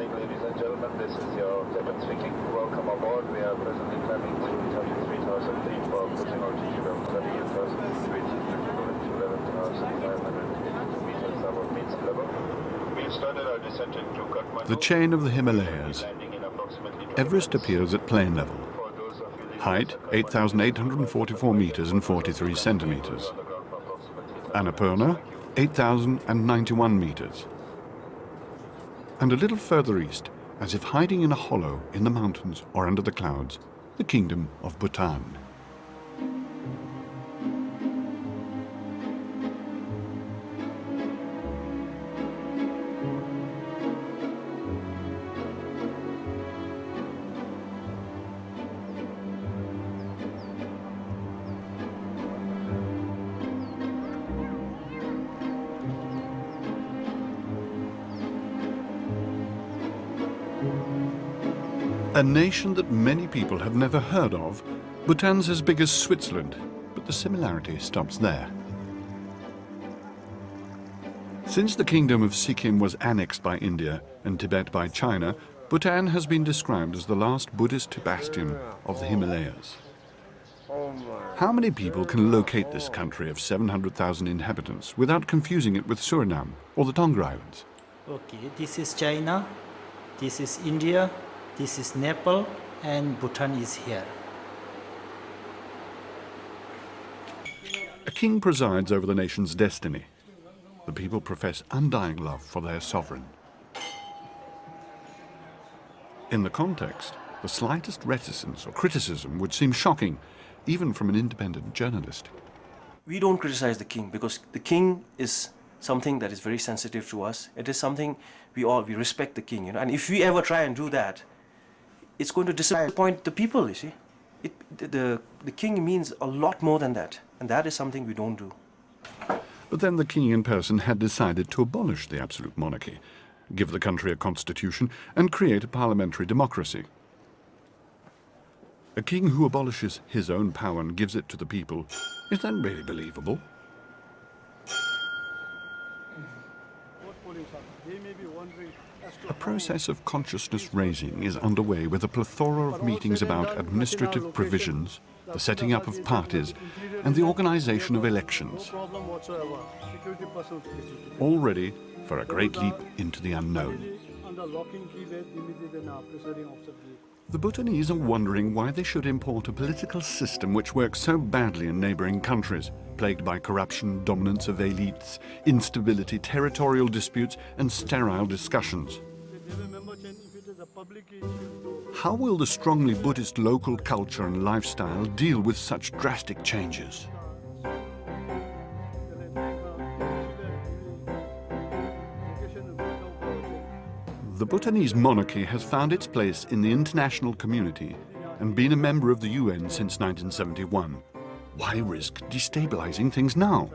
morning, ladies and gentlemen. This is your captain speaking. Welcome aboard. We are presently climbing through 33,000 feet for pushing altitude of 38,000 feet, which is equivalent to 11,500 meters above mean sea level. We started our descent into Kathmandu. The chain of the Himalayas. Everest appears at plane level. Height 8,844 meters and 43 centimeters. Annapurna 8,091 meters. And a little further east, as if hiding in a hollow in the mountains or under the clouds, the kingdom of Bhutan. A nation that many people have never heard of, Bhutan's as big as Switzerland, but the similarity stops there. Since the kingdom of Sikkim was annexed by India and Tibet by China, Bhutan has been described as the last Buddhist bastion of the Himalayas. How many people can locate this country of 700,000 inhabitants without confusing it with Suriname or the Tonga Islands? Okay, this is China, this is India, this is Nepal, and Bhutan is here. A king presides over the nation's destiny. The people profess undying love for their sovereign. In the context, the slightest reticence or criticism would seem shocking, even from an independent journalist. We don't criticize the king because the king is something that is very sensitive to us. It is something we respect the king, and if we ever try and do that, it's going to disappoint the people, you see. The king means a lot more than that, and that is something we don't do. But then the king in person had decided to abolish the absolute monarchy, give the country a constitution, and create a parliamentary democracy. A king who abolishes his own power and gives it to the people, is that really believable? A process of consciousness raising is underway with a plethora of meetings about administrative provisions, the setting up of parties, and the organization of elections. All ready for a great leap into the unknown. The Bhutanese are wondering why they should import a political system which works so badly in neighboring countries, plagued by corruption, dominance of elites, instability, territorial disputes, and sterile discussions. How will the strongly Buddhist local culture and lifestyle deal with such drastic changes? The Bhutanese monarchy has found its place in the international community and been a member of the UN since 1971. Why risk destabilizing things now?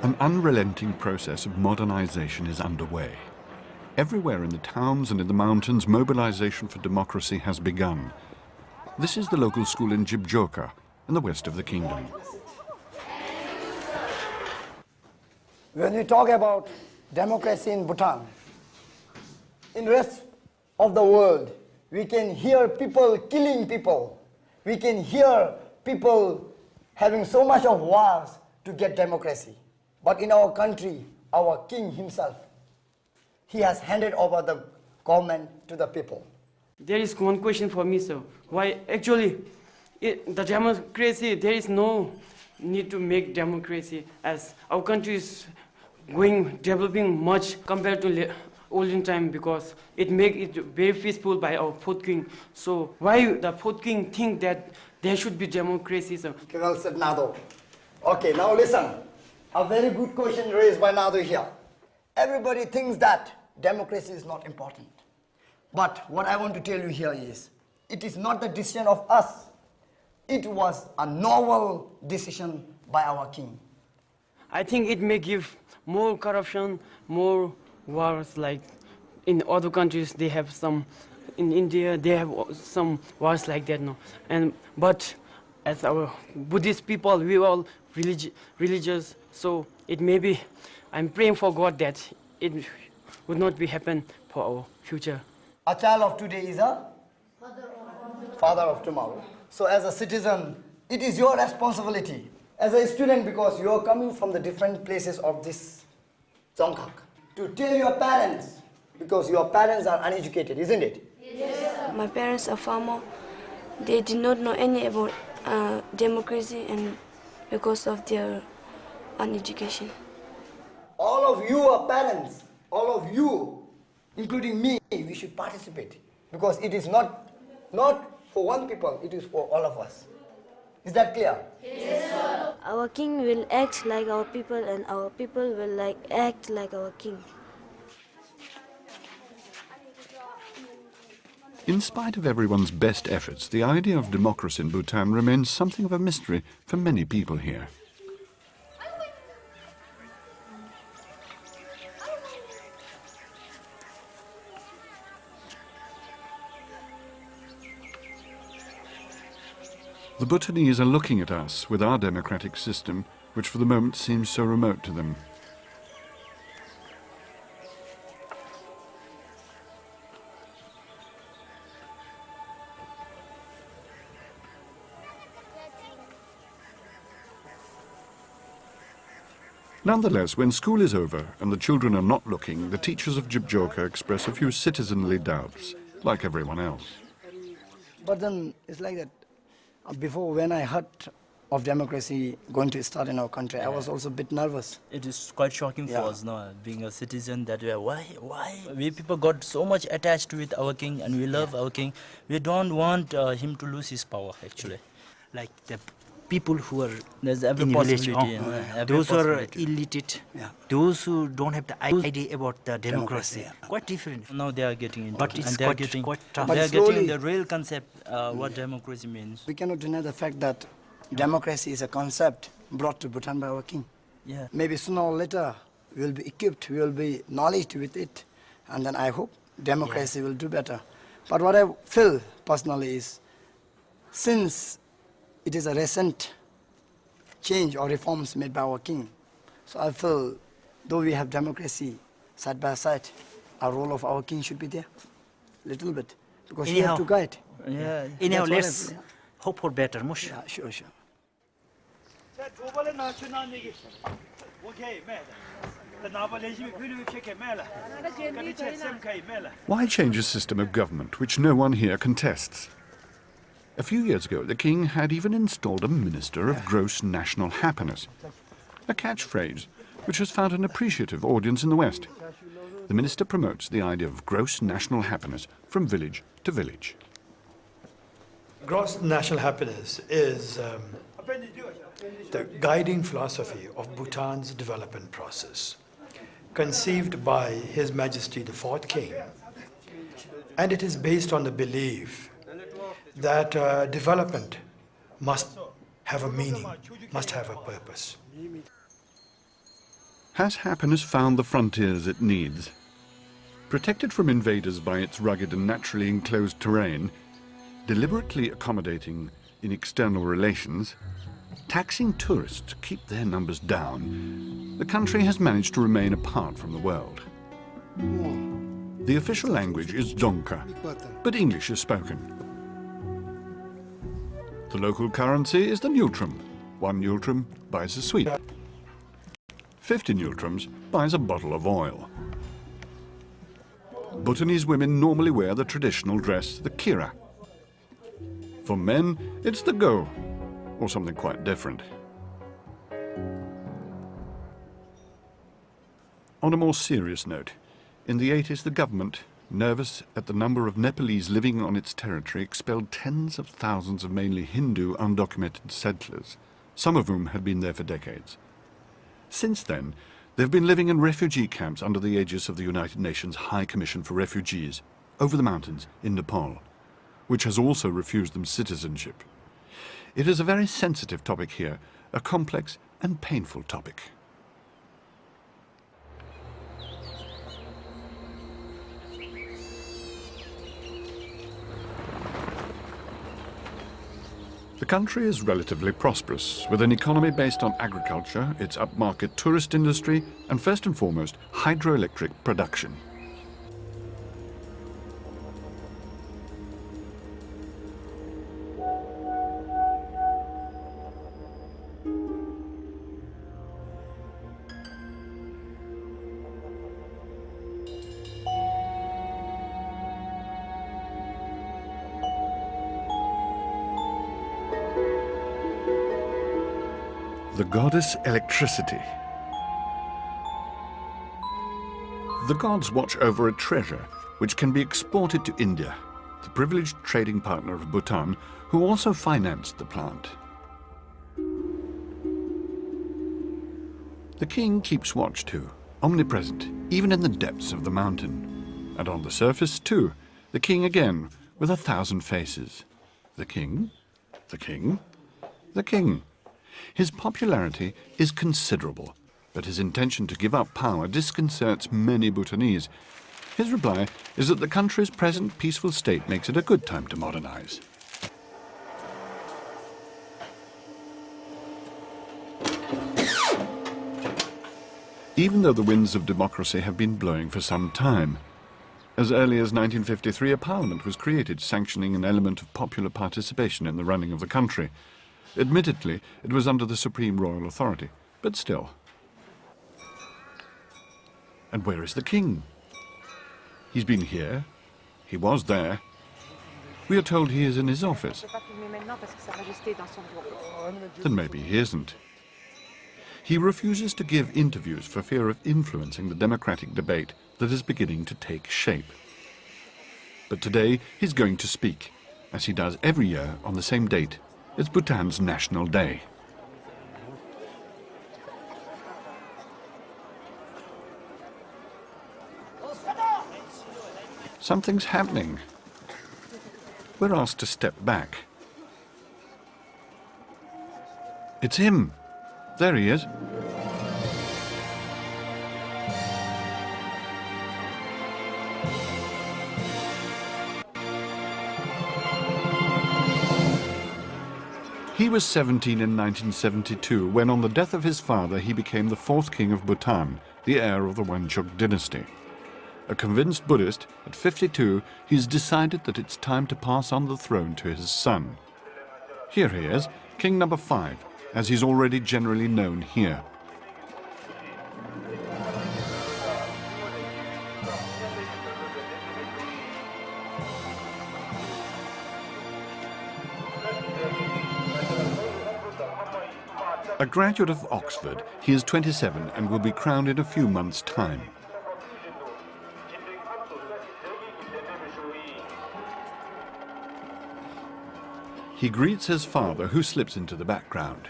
An unrelenting process of modernization is underway. Everywhere in the towns and in the mountains, mobilization for democracy has begun. This is the local school in Jigme in the west of the kingdom. When we talk about democracy in Bhutan, in the rest of the world, we can hear people killing people. We can hear people having so much of wars to get democracy. But in our country, our king himself, he has handed over the government to the people. There is one question for me, sir. Why actually the democracy, there is no need to make democracy, as our country is developing much compared to olden time, because it make it very peaceful by our fourth king. So why the fourth king think that there should be democracy? So Okay, well said, Nado. Okay, now listen. A very good question raised by Nado here. Everybody thinks that democracy is not important. But what I want to tell you here is, it is not the decision of us. It was a novel decision by our king. I think it may give more corruption, more wars, like in other countries they have some, in India they have some wars like that, no. But as our Buddhist people, we are all religious, so it may be, I'm praying for God that it would not be happen for our future. A child of today is a father of tomorrow. So as a citizen, it is your responsibility. As a student, because you are coming from the different places of this Wangchuck, to tell your parents, because your parents are uneducated, isn't it? Yes. My parents are farmer. They did not know any about democracy, and because of their uneducation. All of you are parents, all of you, including me, we should participate, because it is not for one people, it is for all of us. Is that clear? Yes, sir. Our king will act like our people, and our people will act like our king. In spite of everyone's best efforts, the idea of democracy in Bhutan remains something of a mystery for many people here. The Bhutanese are looking at us with our democratic system, which for the moment seems so remote to them. Nonetheless, when school is over and the children are not looking, the teachers of Jibjoka express a few citizenly doubts, like everyone else. But then it's like that. Before, when I heard of democracy going to start in our country, I was also a bit nervous. It is quite shocking for us now, being a citizen, that why? We people got so much attached with our king, and we love our king. We don't want him to lose his power, actually. Like the people who are There's every in village, possibility, those who are possibility. illiterate, those who don't have the idea about the democracy, Democracy, quite different. Now they are getting into But it, it's and they are quite tough. They But are slowly- getting the real concept, what democracy means. We cannot deny the fact that democracy is a concept brought to Bhutan by our king. Yeah. Maybe sooner or later we will be equipped, we will be knowledge with it, and then I hope democracy will do better. But what I feel personally is, since it is a recent change or reforms made by our king, so I feel though we have democracy side by side, our role of our king should be there, little bit, because he Anyhow. have to guide. Yeah. Anyhow, That's what I let's feel, hope for better, Mush. Yeah, sure. Why change a system of government which no one here contests? A few years ago, the king had even installed a minister of gross national happiness, a catchphrase which has found an appreciative audience in the West. The minister promotes the idea of gross national happiness from village to village. Gross national happiness is the guiding philosophy of Bhutan's development process, conceived by His Majesty the Fourth King, and it is based on the belief that development must have a meaning, must have a purpose. Has happiness found the frontiers it needs? Protected from invaders by its rugged and naturally enclosed terrain, deliberately accommodating in external relations, taxing tourists to keep their numbers down, the country has managed to remain apart from the world. The official language is Dzongkha, but English is spoken. The local currency is the neutrum. 1 neutrum buys a sweet. 50 neutrums buys a bottle of oil. Bhutanese women normally wear the traditional dress, the kira. For men, it's the go, or something quite different. On a more serious note, in the 80s the government, nervous at the number of Nepalese living on its territory, expelled tens of thousands of mainly Hindu undocumented settlers, some of whom had been there for decades. Since then, they've been living in refugee camps under the aegis of the United Nations High Commission for Refugees, over the mountains in Nepal, which has also refused them citizenship. It is a very sensitive topic here, a complex and painful topic. The country is relatively prosperous, with an economy based on agriculture, its upmarket tourist industry, and first and foremost, hydroelectric production. The goddess electricity. The gods watch over a treasure which can be exported to India, the privileged trading partner of Bhutan, who also financed the plant. The king keeps watch too, omnipresent, even in the depths of the mountain. And on the surface too, the king again, with 1,000 faces. The king, the king, the king. His popularity is considerable, but his intention to give up power disconcerts many Bhutanese. His reply is that the country's present peaceful state makes it a good time to modernize. Even though the winds of democracy have been blowing for some time, as early as 1953 a parliament was created sanctioning an element of popular participation in the running of the country. Admittedly, it was under the supreme royal authority, but still. And where is the king? He's been here. He was there. We are told he is in his office. Then maybe he isn't. He refuses to give interviews for fear of influencing the democratic debate that is beginning to take shape. But today he's going to speak, as he does every year on the same date. It's Bhutan's National Day. Something's happening. We're asked to step back. It's him. There he is. He was 17 in 1972 when, on the death of his father, he became the 4th king of Bhutan, the heir of the Wangchuck dynasty. A convinced Buddhist, at 52, he's decided that it's time to pass on the throne to his son. Here he is, king number 5, as he's already generally known here. A graduate of Oxford, he is 27 and will be crowned in a few months' time. He greets his father, who slips into the background.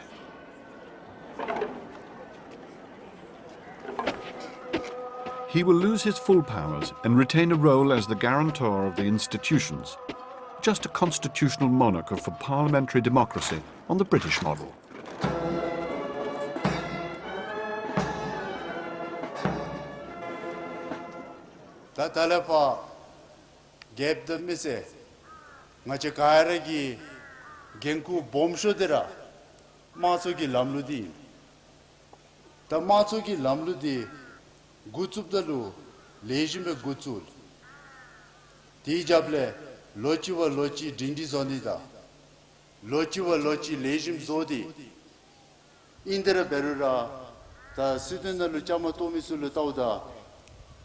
He will lose his full powers and retain a role as the guarantor of the institutions, just a constitutional monarch for parliamentary democracy on the British model. Tatalepa gap the mise Machakairagi Genku Bomshodera Matsuki Lamludi the Matsuki Lamludi Gutsubdalu Lejime Gutsul Tijable Lochiwa Lochi Dindi Zonida Lochiwa Lochi Lejim Zodi Indra Berura the Sudana Luchamatomisi Lutauda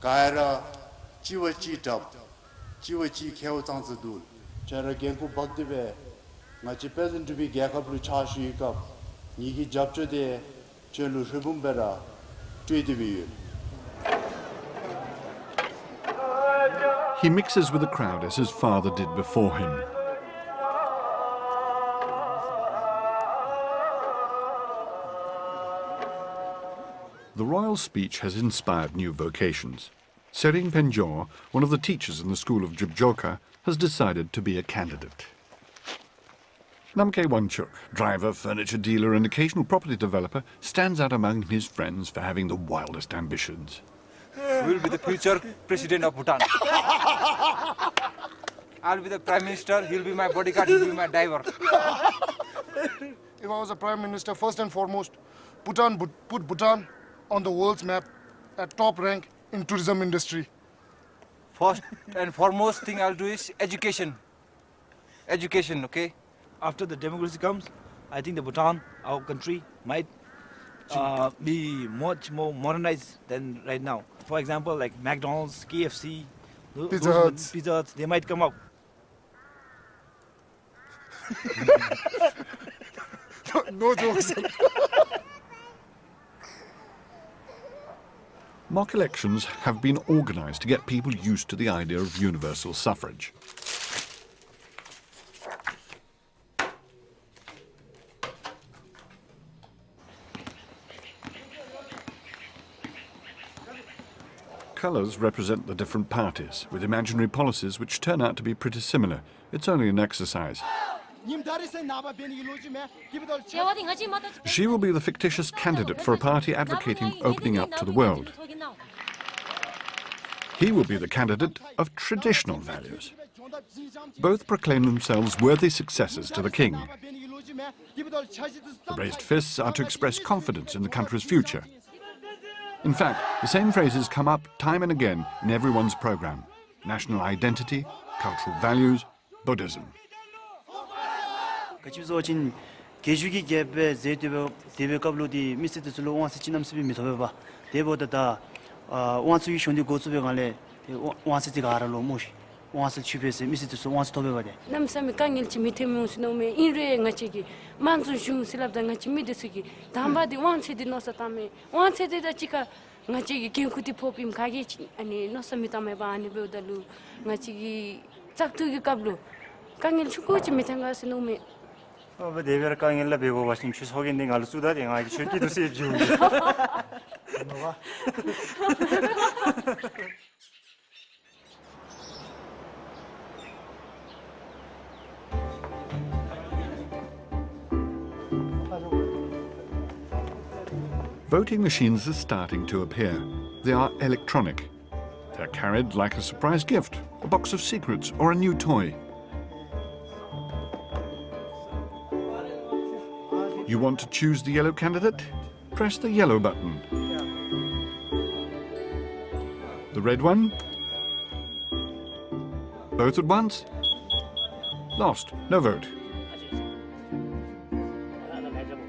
Kaira Chiwachi Tap Chiwachi Keo Tanzadul Chara Genku Bagdive Machi peasant to be Gakaplu Chashi Cup Niki Japcho de Chelu Shibumbera Tweedivi. He mixes with the crowd as his father did before him. The royal speech has inspired new vocations. Sering Penjor, one of the teachers in the school of Jigme, has decided to be a candidate. Namgyel Wangchuck, driver, furniture dealer and occasional property developer, stands out among his friends for having the wildest ambitions. We will be the future president of Bhutan. I'll be the prime minister, he'll be my bodyguard, he'll be my driver. If I was a prime minister, first and foremost, put Bhutan on the world's map at top rank in tourism industry. First and foremost thing I'll do is education. Education, okay? After the democracy comes, I think the Bhutan, our country, might be much more modernized than right now. For example, like McDonald's, KFC, Pizza Huts, they might come up. No jokes. Mock elections have been organized to get people used to the idea of universal suffrage. Colours represent the different parties, with imaginary policies which turn out to be pretty similar. It's only an exercise. She will be the fictitious candidate for a party advocating opening up to the world. He will be the candidate of traditional values. Both proclaim themselves worthy successors to the king. The raised fists are to express confidence in the country's future. In fact, the same phrases come up time and again in everyone's program: national identity, cultural values, Buddhism. Namsami kangil chimite musno me inre ngachigi manzu shung silabda ngachi midisugi dambadi wanse di nosatame wanse di chika ngachigi kenkuti popim kage ani nosamitame ba ani bedalu ngachigi zaktugi kablu kangil chuku chimitanga sino me अब देवर का इंगला बेगो washing शुस हो गए निकाल सुधा देंगा कि शुल्की तो safe जूँ Voting machines are starting to appear. They are electronic. They're carried like a surprise gift, a box of secrets, or a new toy. You want to choose the yellow candidate? Press the yellow button. The red one? Both at once? Lost. No vote.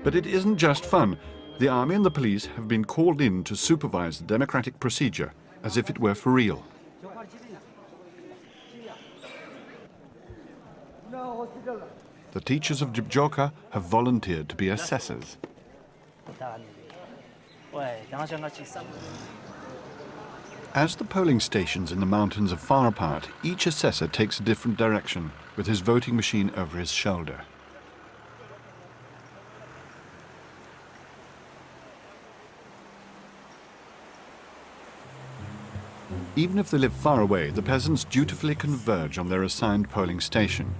But it isn't just fun. The army and the police have been called in to supervise the democratic procedure, as if it were for real. The teachers of Jigme have volunteered to be assessors. As the polling stations in the mountains are far apart, each assessor takes a different direction, with his voting machine over his shoulder. Even if they live far away, the peasants dutifully converge on their assigned polling station.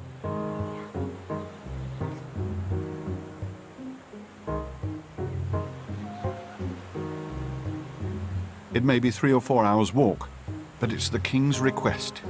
It may be 3 or 4 hours' walk, but it's the king's request.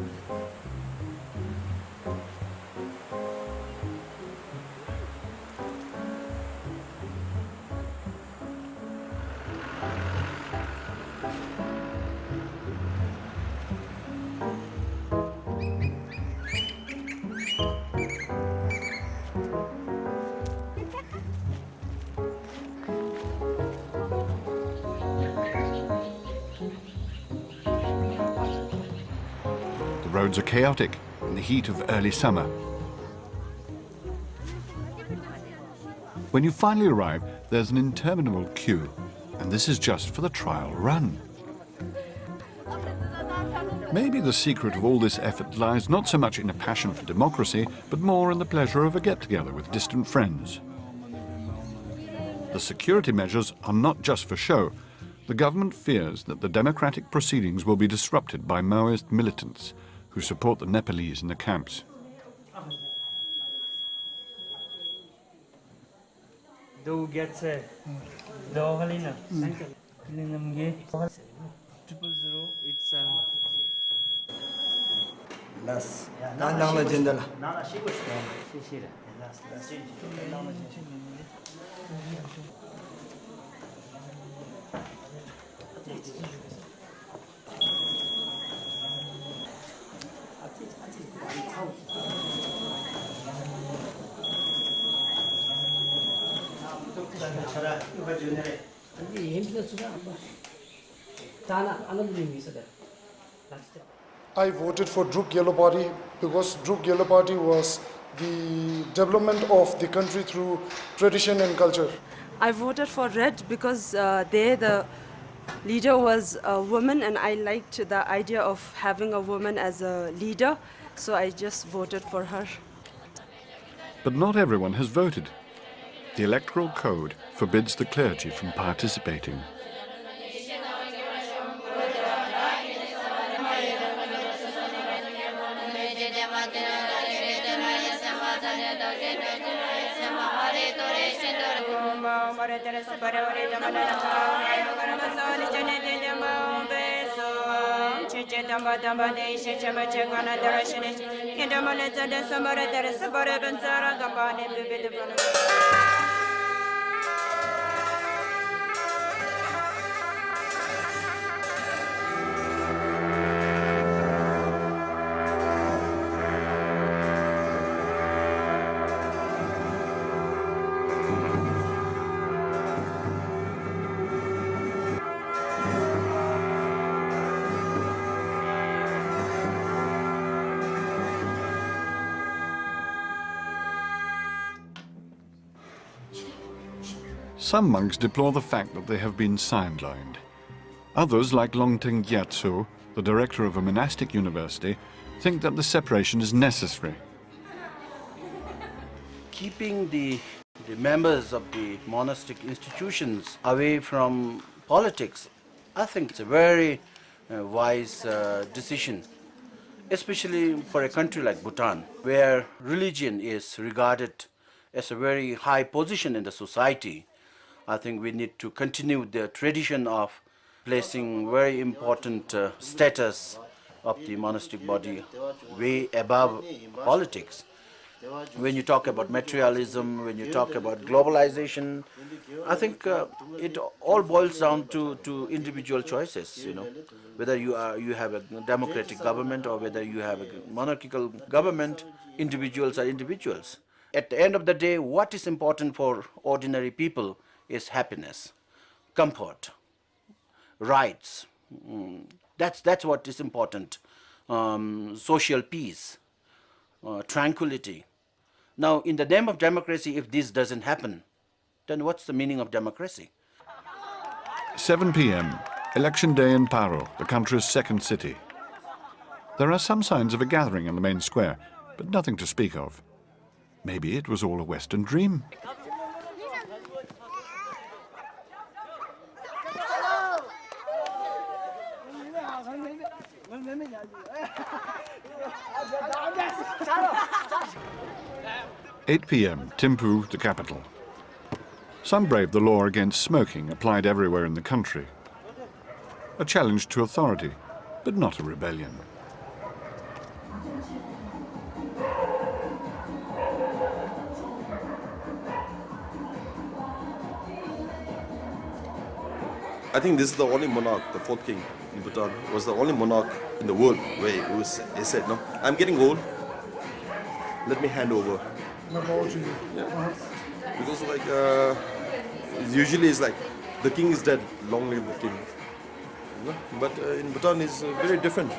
The roads are chaotic in the heat of early summer. When you finally arrive, there's an interminable queue, and this is just for the trial run. Maybe the secret of all this effort lies not so much in a passion for democracy, but more in the pleasure of a get-together with distant friends. The security measures are not just for show. The government fears that the democratic proceedings will be disrupted by Maoist militants who support the Nepalese in the camps. I voted for Druk Yellow Party because Druk Yellow Party was the development of the country through tradition and culture. I voted for Red because the leader was a woman, and I liked the idea of having a woman as a leader, so I just voted for her. But not everyone has voted. The electoral code forbids the clergy from participating. Some monks deplore the fact that they have been sidelined. Others, like Longteng Gyatso, the director of a monastic university, think that the separation is necessary. Keeping the members of the monastic institutions away from politics, I think it's a very wise decision, especially for a country like Bhutan, where religion is regarded as a very high position in the society. I think we need to continue the tradition of placing very important status of the monastic body way above politics. When you talk about materialism, when you talk about globalization, I think it all boils down to individual choices. You know, whether you have a democratic government or whether you have a monarchical government, individuals are individuals. At the end of the day, what is important for ordinary people is happiness, comfort, rights. That's what is important. Social peace, tranquility. Now, in the name of democracy, if this doesn't happen, then what's the meaning of democracy? 7 p.m., election day in Paro, the country's second city. There are some signs of a gathering in the main square, but nothing to speak of. Maybe it was all a Western dream. (8 p.m., Thimphu, the capital. Some brave the law against smoking applied everywhere in the country. A challenge to authority, but not a rebellion. I think this is the only monarch, the fourth king in Bhutan, was the only monarch in the world where he said, no, I'm getting old, let me hand over. Yeah. Because usually it's like, the king is dead, long live the king. But in Bhutan it's very different.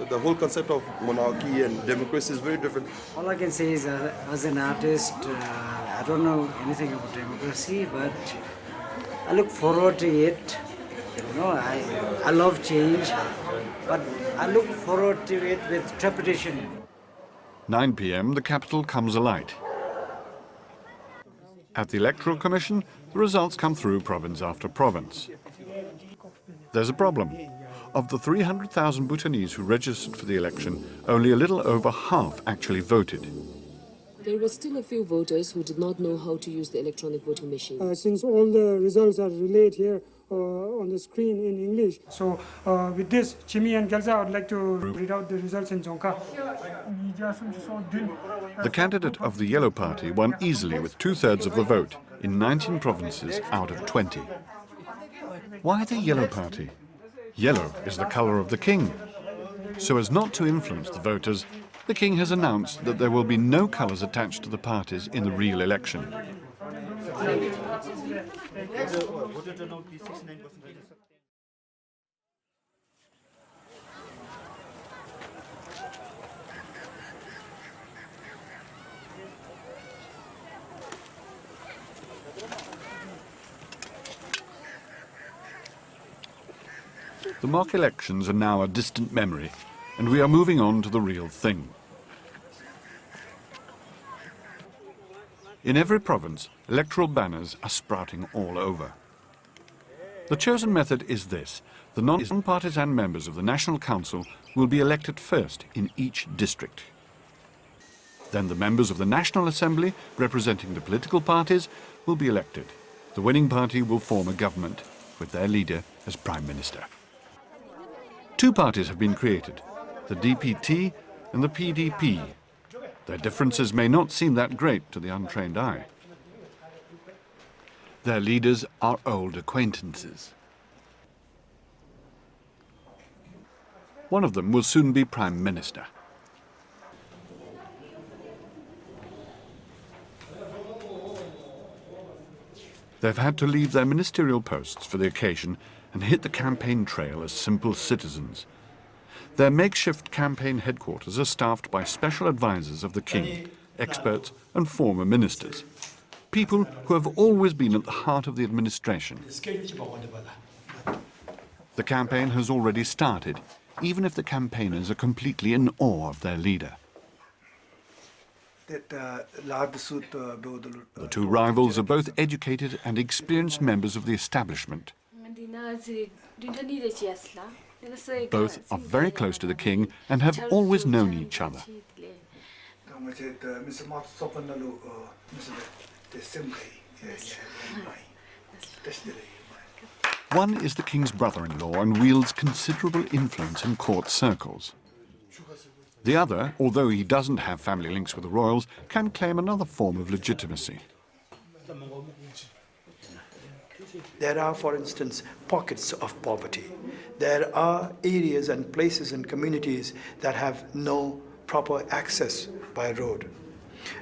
The whole concept of monarchy and democracy is very different. All I can say is as an artist, I don't know anything about democracy, but I look forward to it. You know, I love change. but I look forward to it with trepidation. 9 p.m. the capital comes alight. At the Electoral Commission, the results come through province after province. There's a problem. Of the 300,000 Bhutanese who registered for the election, only a little over half actually voted. There were still a few voters who did not know how to use the electronic voting machine. Since all the results are relayed here on the screen in English, so with this, Jigme and Khesar, I would like to read out the results in Dzongkha. The candidate of the Yellow Party won easily with 2/3 of the vote in 19 provinces out of 20. Why the Yellow Party? Yellow is the colour of the king. So as not to influence the voters, the king has announced that there will be no colours attached to the parties in the real election. The mock elections are now a distant memory, and we are moving on to the real thing. In every province, electoral banners are sprouting all over. The chosen method is this. The non-partisan members of the National Council will be elected first in each district. Then the members of the National Assembly, representing the political parties, will be elected. The winning party will form a government, with their leader as Prime Minister. Two parties have been created, the DPT and the PDP. Their differences may not seem that great to the untrained eye. Their leaders are old acquaintances. One of them will soon be Prime Minister. They've had to leave their ministerial posts for the occasion and hit the campaign trail as simple citizens. Their makeshift campaign headquarters are staffed by special advisors of the king, experts and former ministers, people who have always been at the heart of the administration. The campaign has already started, even if the campaigners are completely in awe of their leader. The two rivals are both educated and experienced members of the establishment. Both are very close to the king and have always known each other. One is the king's brother-in-law and wields considerable influence in court circles. The other, although he doesn't have family links with the royals, can claim another form of legitimacy. There are, for instance, pockets of poverty. There are areas and places and communities that have no proper access by road.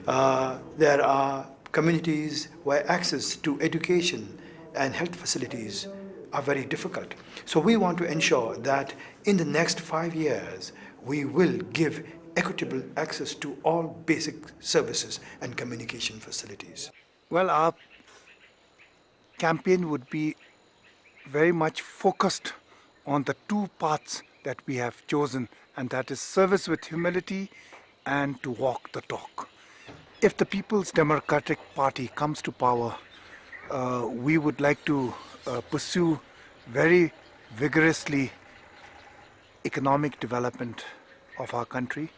There are communities where access to education and health facilities are very difficult. So we want to ensure that in the next 5 years, we will give equitable access to all basic services and communication facilities. Well, our campaign would be very much focused on the two paths that we have chosen, and that is service with humility and to walk the talk. If the People's Democratic Party comes to power, we would like to pursue very vigorously economic development of our country.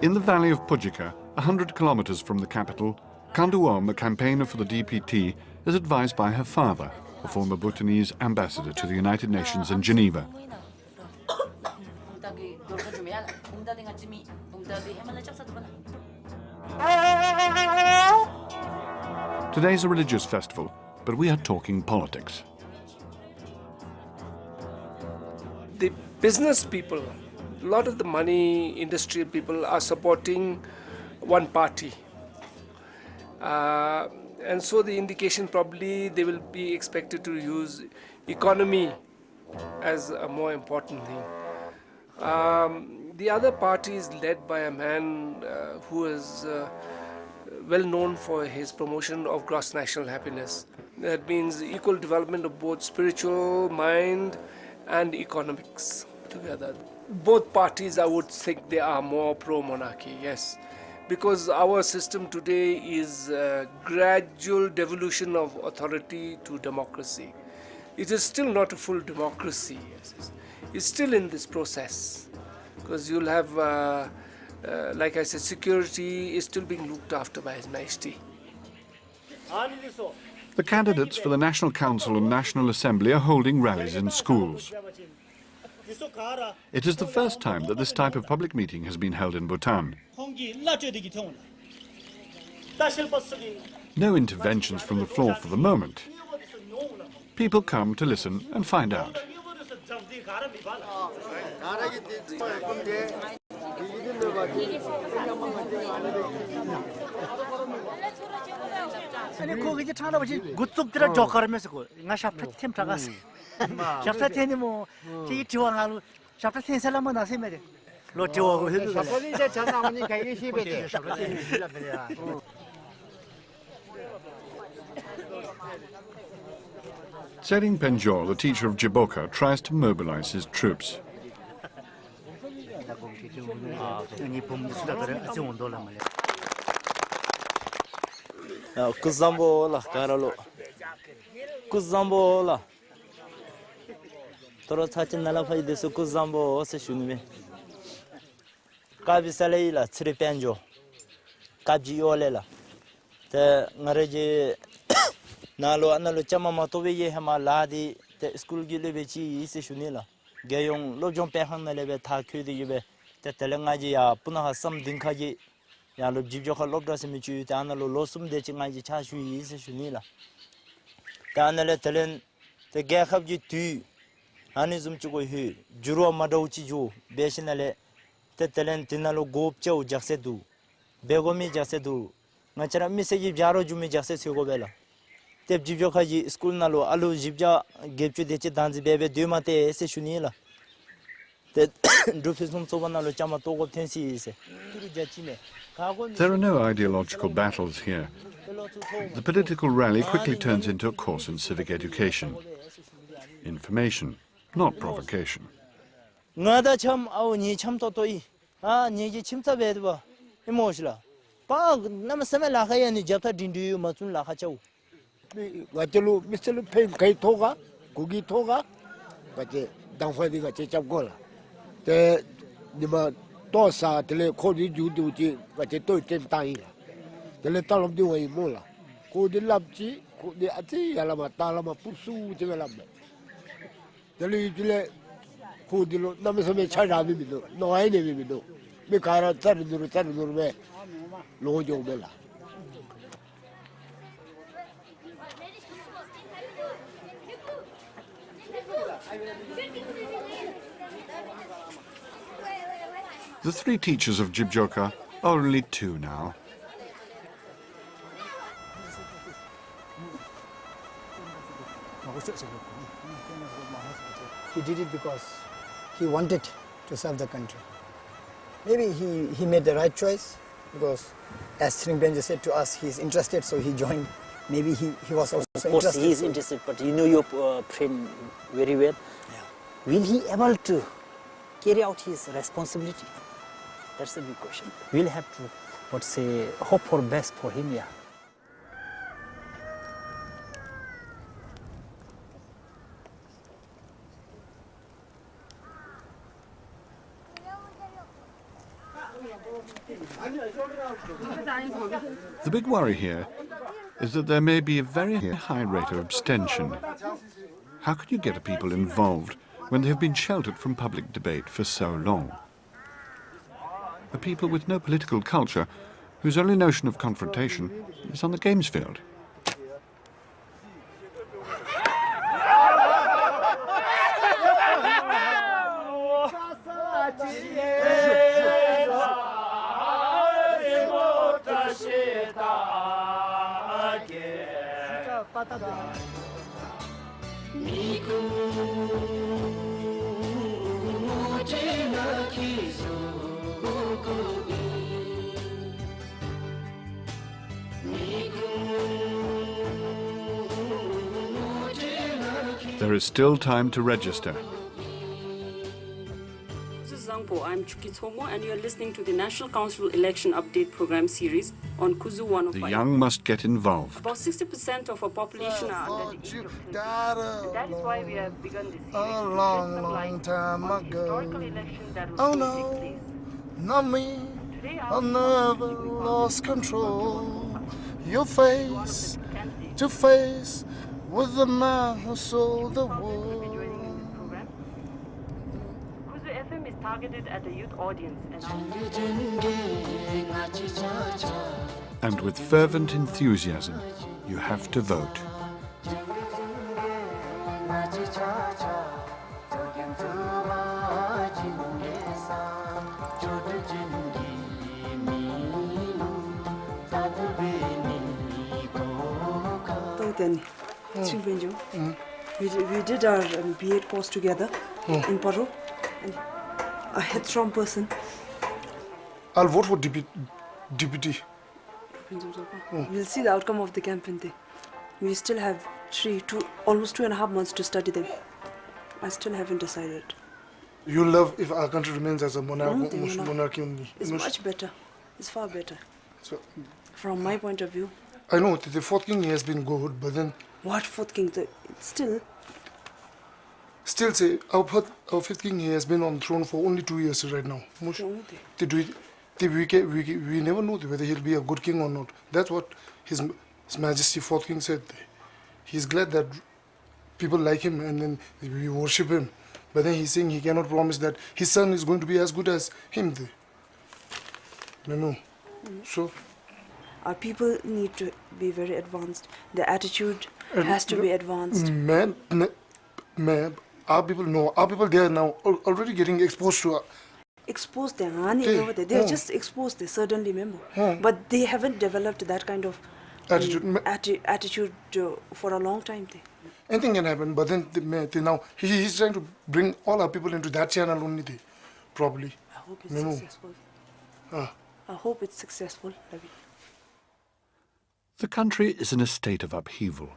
In the valley of Pujika, 100 kilometers from the capital, Kanduom, a campaigner for the DPT, is advised by her father, a former Bhutanese ambassador to the United Nations in Geneva. Today's a religious festival, but we are talking politics. The business people, a lot of the money industry people are supporting one party. And so the indication probably they will be expected to use economy as a more important thing. The other party is led by a man who is well known for his promotion of gross national happiness. That means equal development of both spiritual, mind and economics together. Both parties, I would think, they are more pro-monarchy, yes. Because our system today is a gradual devolution of authority to democracy. It is still not a full democracy, yes. It's still in this process. Because you'll have, like I said, security is still being looked after by His Majesty. The candidates for the National Council and National Assembly are holding rallies in schools. It is the first time that this type of public meeting has been held in Bhutan. No interventions from the floor for the moment. People come to listen and find out. Sering Penjor, the teacher of Jiboka, tries to mobilize his troops. Kuzambo Karalo Kuzambo Torotachinala de Sukuzambo Seshunme Kabisalela Tripenjo Kabjiolela the Nareje Nalo Analo Chamamatovi Hamaladi the school Gilevici Seshunila Gayong Lojon Pehan Leve Taku the Yube the Telangaji Punaha some Dinkaji Yalo Jibjoka Lobras Michu Tanalo Losum de Chingaji Chashu is Shunila Tanale Telen the Gakabji Tu Anizum Chugu Juro Madouchi Beshinale Tetelen Tinalo Gop Chow Jasedu Begomi Jasedu Nachara Missy Jaro Jumi Jases Yogobella Tep Jibjokaji School Nalo Alu Jibja gave to the Chitanzi Bebe Dumate Seshunila. There are no ideological battles here. The political rally quickly turns into a course in civic education. Information, not provocation. The Dosa, the Cody Judu, but the toy 10 times. The letter of the way mola. Cody Labji, the Ati, Alamatalama Pusu development. The little Cody Namasame China, no, I never know. Mikara turn to return to the Lojo Bella. The three teachers of Jibjoka are only two now. He did it because he wanted to serve the country. Maybe he made the right choice because, as Sring Benja said to us, he's interested, so he joined. Maybe he was also interested. Of course, he is interested, but you know your friend very well. Yeah. Will he able to carry out his responsibility? That's the big question. We'll have to, hope for best for him, yeah. The big worry here is that there may be a very high rate of abstention. How can you get people involved when they have been sheltered from public debate for so long? A people with no political culture, whose only notion of confrontation is on the games field. There is still time to register. Sampo. I'm Chukitsomo, and you're listening to the National Council Election Update Program series on Kuzu 105. The young must get involved. About 60% of our population are under the age of 30. That is why we have begun this series A to long, shed some light long time on the ago. historical election that was Oh going to no, take place. not me. I never lost control. Your face to face with the man who sold the world. Kuzu FM is targeted at a youth audience, And with fervent enthusiasm, you have to vote. We did our B.Ed course together in Paro, and a headstrong person. I'll vote for deputy. We'll see the outcome of the campaign day. We still have almost 2.5 months to study them. I still haven't decided. You love if our country remains as a monarchy only. It's much better. It's far better. So, from my point of view. I know the fourth king has been good, but then... What fourth king? Still say, our fifth king has been on the throne for only 2 years right now. We never know whether he'll be a good king or not. That's what His Majesty fourth king said. He's glad that people like him and then we worship him. But then he's saying he cannot promise that his son is going to be as good as him. No. So... Our people need to be very advanced. The attitude has to be advanced. Ma'am, our people know. Our people, they are now already getting exposed to... Exposed, they are just exposed, they certainly remember. But they haven't developed that kind of attitude for a long time. Anything can happen, but then now he's trying to bring all our people into that channel only, probably. I hope it's successful. I hope it's successful. The country is in a state of upheaval.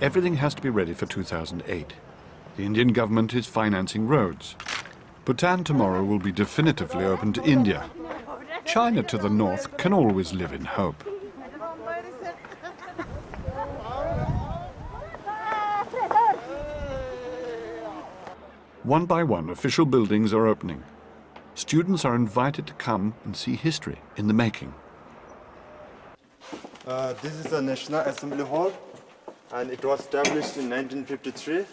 Everything has to be ready for 2008. The Indian government is financing roads. Bhutan tomorrow will be definitively open to India. China to the north can always live in hope. One by one, official buildings are opening. Students are invited to come and see history in the making. This is the National Assembly Hall, and it was established in 1953.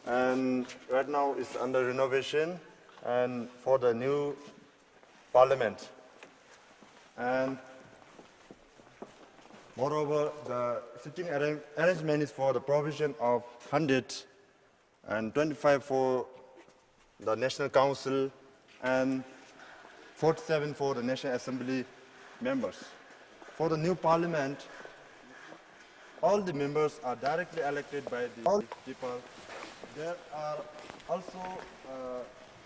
And right now it's under renovation and for the new parliament. And moreover, the sitting arrangement is for the provision of 125 for the National Council and 47 for the National Assembly members. For the new parliament, all the members are directly elected by the people. There are also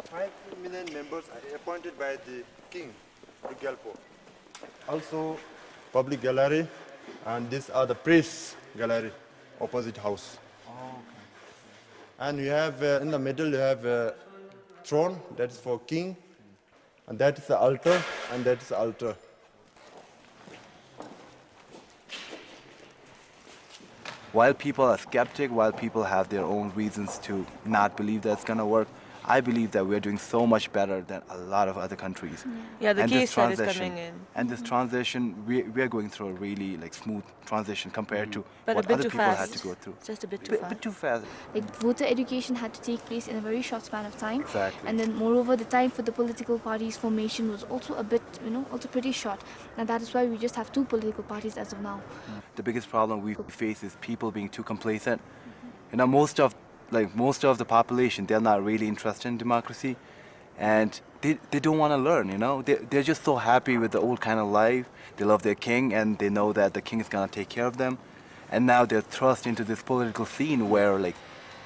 5 million members appointed by the king, the Gyalpo. Also, public gallery, and these are the priests gallery, opposite house. Oh, okay. And you have in the middle you have a throne that is for king, and that is the altar, and that is the altar. While people are skeptic, while people have their own reasons to not believe that it's going to work, I believe that we're doing so much better than a lot of other countries. Yeah, the case that is coming in. And this transition, we're going through a really smooth transition compared to what other people had to go through. Just a bit too fast. Bit too fast. Voter education had to take place in a very short span of time. Exactly. And then moreover, the time for the political parties formation was also a bit, also pretty short. And that is why we just have 2 political parties as of now. The biggest problem we face is people being too complacent. Most of the population, they're not really interested in democracy, and they don't want to learn. They're just so happy with the old kind of life. They love their king, and they know that the king is gonna take care of them. And now they're thrust into this political scene where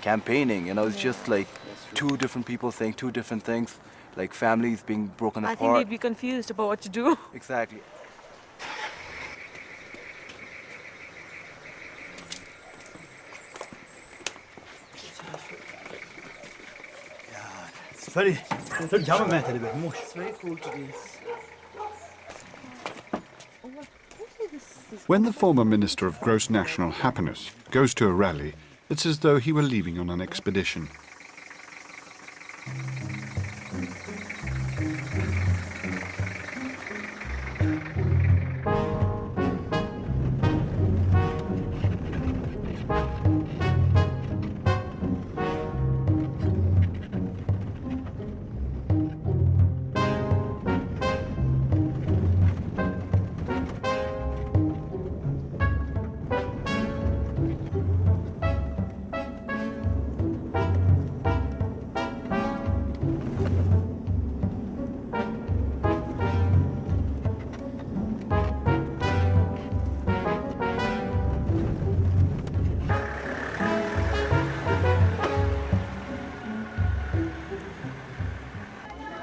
campaigning, it's just 2 different people saying 2 different things, families being broken apart. I think they'd be confused about what to do. Exactly. very It's very cool to be. When the former Minister of Gross National Happiness goes to a rally, it's as though he were leaving on an expedition.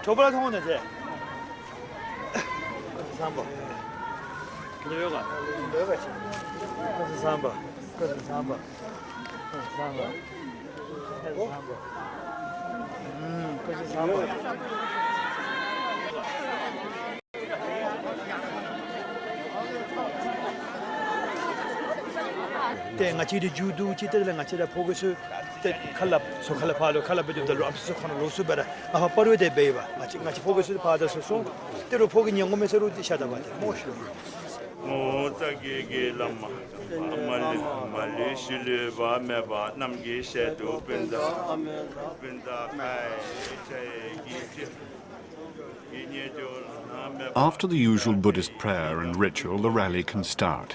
저번에 통화했지. 삼바. 그래요가. 내가지. 그래서 삼바. 그래서 삼바. 삼바. 삼바. 그래서 삼바. 때 같이 주도 지들 같이 보고서 때 칼랍 소 칼랍하로 칼랍에도 앞서 하는 로스베라 아 버르데 베이바 같이 보고서 받아서 소 때로 보긴 영음에서로 디샤다 봐요 뭐시오 모자게게 람마 말레실레 바메바 남게셰도 벤다 카이 제기 After the usual Buddhist prayer and ritual, the rally can start.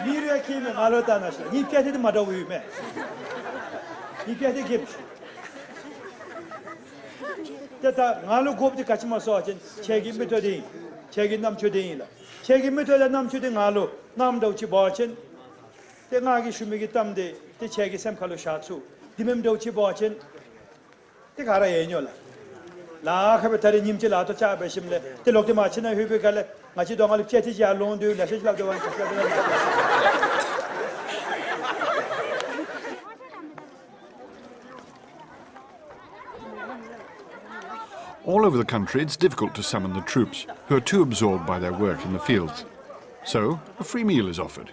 미래에 키면 알았다 나시. 이 피아티도 맞아오이매. 이 피아티 깁시. 됐다. 나로 곱지 같이 마서 하진 책임이 되디. 책임 남초대이라. 책임이 되다 남초대 나로 남도치 버친. 때가기 shum이기 땀데. 때 책임 샘칼로 샤츠. 디멤도치 버친. 때 가라 예녀라. 라카베 타리 님치 라토 차 베심레. 때 록데 마치나 휴베 갈래. 마치 동아리 피아티지 알론도 라시라도 완 All over the country, it's difficult to summon the troops, who are too absorbed by their work in the fields. So, a free meal is offered.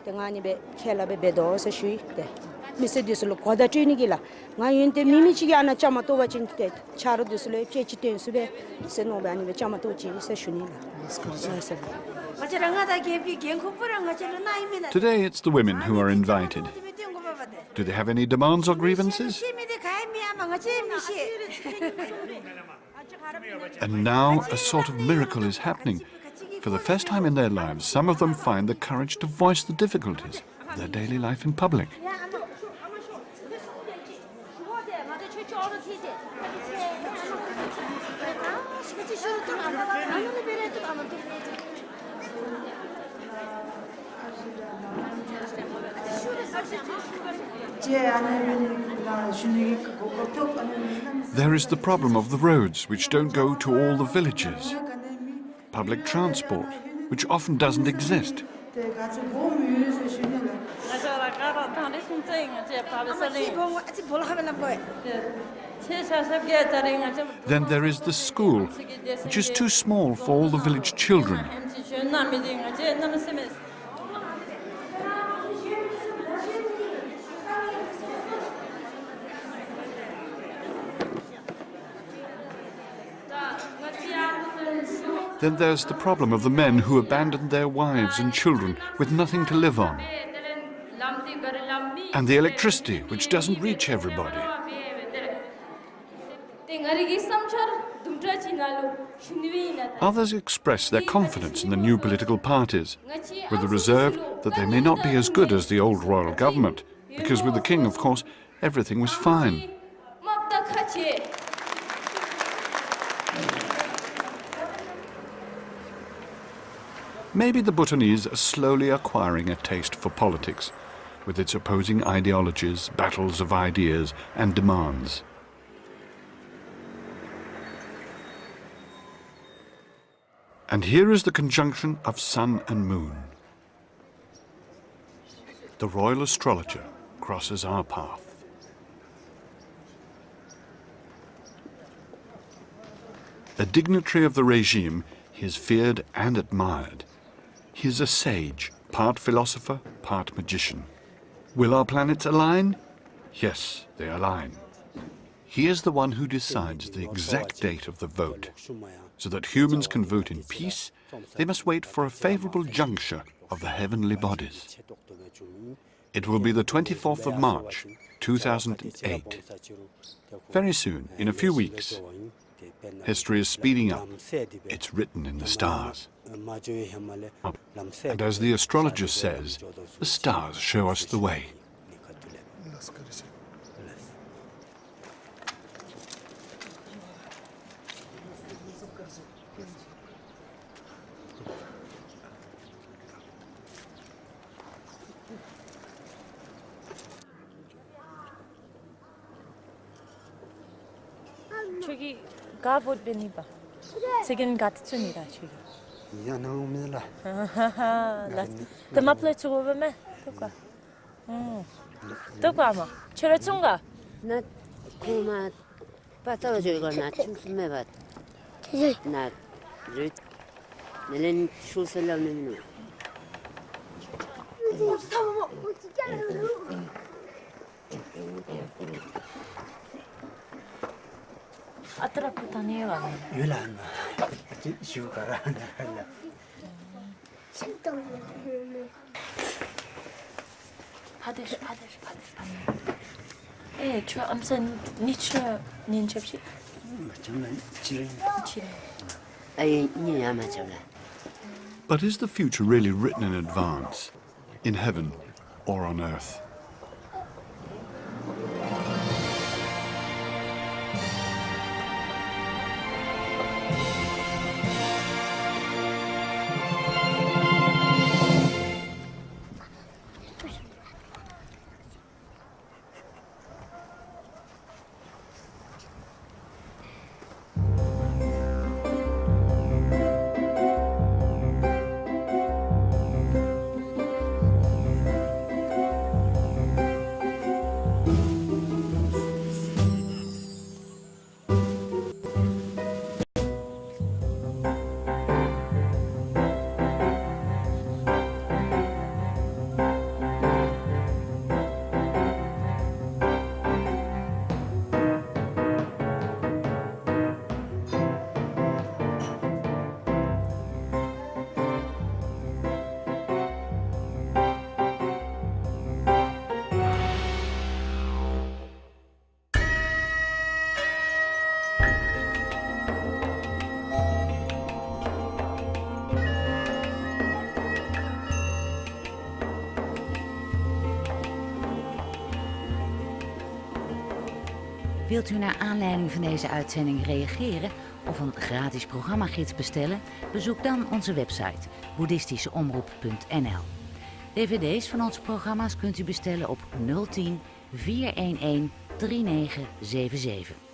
Tengani be khela be bedo se shui te mise dislo koda trini gila ngayente mimi chi yana chama to wachin te charo dislo chechi ten sube se no bani be chama to chi se shuni la. Today it's the women who are invited. Do they have any demands or grievances? And now a sort of miracle is happening. For the first time in their lives, some of them find the courage to voice the difficulties of their daily life in public. There is the problem of the roads, which don't go to all the villages. Public transport, which often doesn't exist. Then there is the school, which is too small for all the village children. Then there's the problem of the men who abandoned their wives and children with nothing to live on. And the electricity, which doesn't reach everybody. Others express their confidence in the new political parties, with the reserve that they may not be as good as the old royal government, because with the king, of course, everything was fine. Maybe the Bhutanese are slowly acquiring a taste for politics, with its opposing ideologies, battles of ideas and demands. And here is the conjunction of sun and moon. The royal astrologer crosses our path. A dignitary of the regime, he is feared and admired. He is a sage, part philosopher, part magician. Will our planets align? Yes, they align. He is the one who decides the exact date of the vote. So that humans can vote in peace, they must wait for a favorable juncture of the heavenly bodies. It will be the 24th of March, 2008. Very soon, in a few weeks. History is speeding up. It's written in the stars. And as the astrologer says, the stars show us the way. 저기 가봇 베니바. 지금 같습니다. 저기. Ya no me la. The maple to over me. Toka. Toka ma. Chera chunga. Na kuma patao joiga na chumsume bat. Na rit. Nelen shuselam nenu. 아트라 부탄에 와네. 유란. 슈가라. 파데시. 에, 저 암산 니처 닌접시. 정말 지금. Ay ni amachola. But is the future really written in advance, in heaven or on earth? Wilt u naar aanleiding van deze uitzending reageren of een gratis programmagids bestellen? Bezoek dan onze website boeddhistischeomroep.nl. DVD's van onze programma's kunt u bestellen op 010 411 3977.